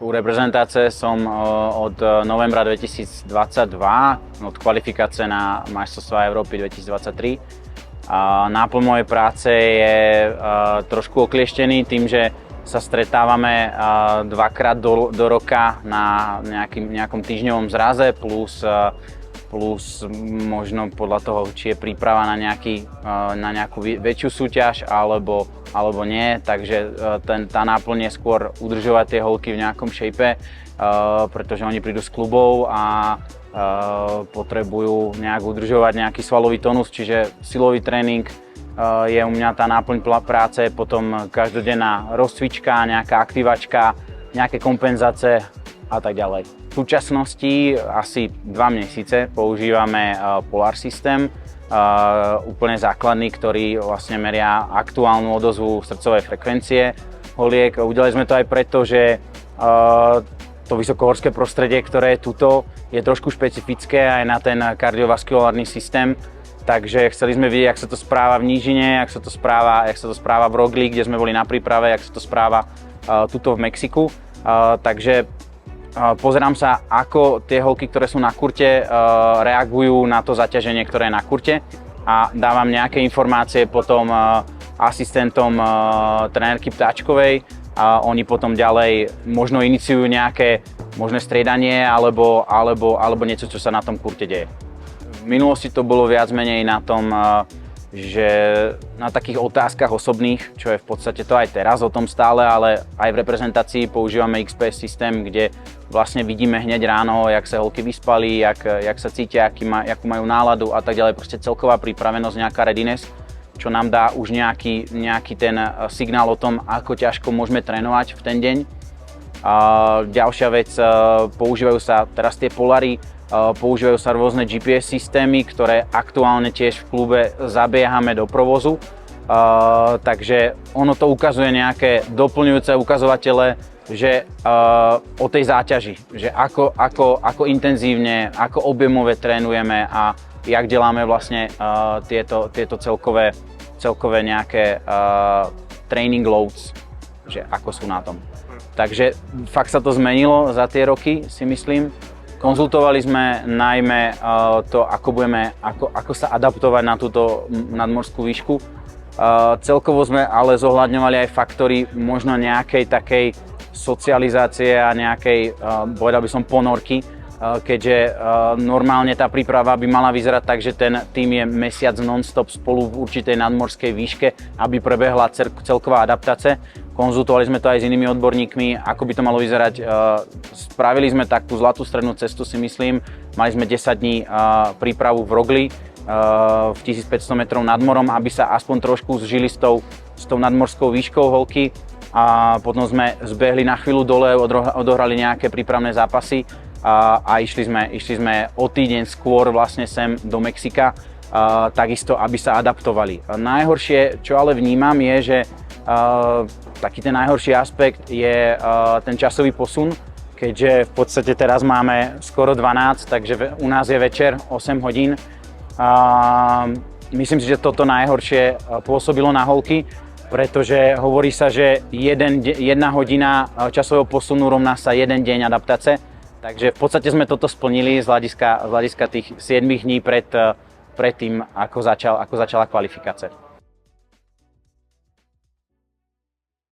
U reprezentácie som od novembra 2022, od kvalifikácie na majstrovstvá Európy 2023. Náplň mojej práce je trošku oklieštený tým, že sa stretávame dvakrát do roka na nejakom týždňovom zraze plus možno podľa toho, či je príprava na nejakú väčšiu súťaž alebo nie, takže tá náplň je skôr udržovať tie holky v nejakom shape, pretože oni prídu z klubov a potrebujú nejak udržovať nejaký svalový tónus, čiže silový tréning je u mňa tá náplň práce, potom každodenná rozcvička, nejaká aktivačka, nejaké kompenzácie a tak ďalej. V súčasnosti asi 2 mesiace používame Polar System, úplne základný, ktorý vlastne meria aktuálnu odozvu srdcovej frekvencie holiek. Udiali sme to aj preto, že to vysokohorské prostredie, ktoré je tuto, je trošku špecifické aj na ten kardiovaskulárny systém. Takže chceli sme vidieť, jak sa to správa v nížine, jak sa to správa v Rogli, kde sme boli na príprave, jak sa to správa tuto v Mexiku. Takže pozerám sa, ako tie holky, ktoré sú na kurte, reagujú na to zaťaženie, ktoré je na kurte, a dávam nejaké informácie potom asistentom trenérky Ptáčkovej a oni potom ďalej možno iniciujú nejaké možné striedanie alebo niečo, čo sa na tom kurte deje. V minulosti to bolo viac menej na tom, že na takých otázkach osobných, čo je v podstate to aj teraz o tom stále, ale aj v reprezentácii používame XPS systém, kde vlastne vidíme hneď ráno, jak sa holky vyspali, jak sa cítia, akú majú náladu a tak ďalej. Proste celková pripravenosť, nejaká readiness, čo nám dá už nejaký ten signál o tom, ako ťažko môžeme trénovať v ten deň. Ďalšia vec, používajú sa teraz tie Polary, používajú sa rôzne GPS systémy, ktoré aktuálne tiež v klube zabiehame do provozu. Takže ono to ukazuje nejaké doplňujúce ukazovatele, že o tej záťaži, že ako intenzívne, ako objemové trénujeme a jak deláme vlastne tieto celkové nejaké training loads, že ako sú na tom. Takže fakt sa to zmenilo za tie roky, si myslím. Konzultovali sme najmä to, ako sa adaptovať na túto nadmorskú výšku. Celkovo sme ale zohľadňovali aj faktory možno nejakej takej socializácie a nejakej, povedal by som, ponorky, keďže normálne tá príprava by mala vyzerať tak, že ten tým je mesiac non-stop spolu v určitej nadmorskej výške, aby prebehla celková adaptácia. Konzultovali sme to aj s inými odborníkmi, ako by to malo vyzerať. Spravili sme takú zlatú strednú cestu, si myslím. Mali sme 10 dní prípravu v Rogli v 1500 metrov nad morom, aby sa aspoň trošku zžili s tou nadmorskou výškou holky. A potom sme zbehli na chvíľu dole, odohrali nejaké prípravné zápasy a išli sme o týždeň skôr vlastne sem do Mexika, takisto, aby sa adaptovali. Najhoršie, čo ale vnímam, je, že taký ten najhorší aspekt je ten časový posun, keďže v podstate teraz máme skoro 12, takže u nás je večer 8 hodín. Myslím si, že toto najhoršie pôsobilo na holky, pretože hovorí sa, že 1 hodina časového posunu rovná sa 1 deň adaptácie. Takže v podstate sme toto splnili z hľadiska tých 7 dní pred tým, ako začala kvalifikácia.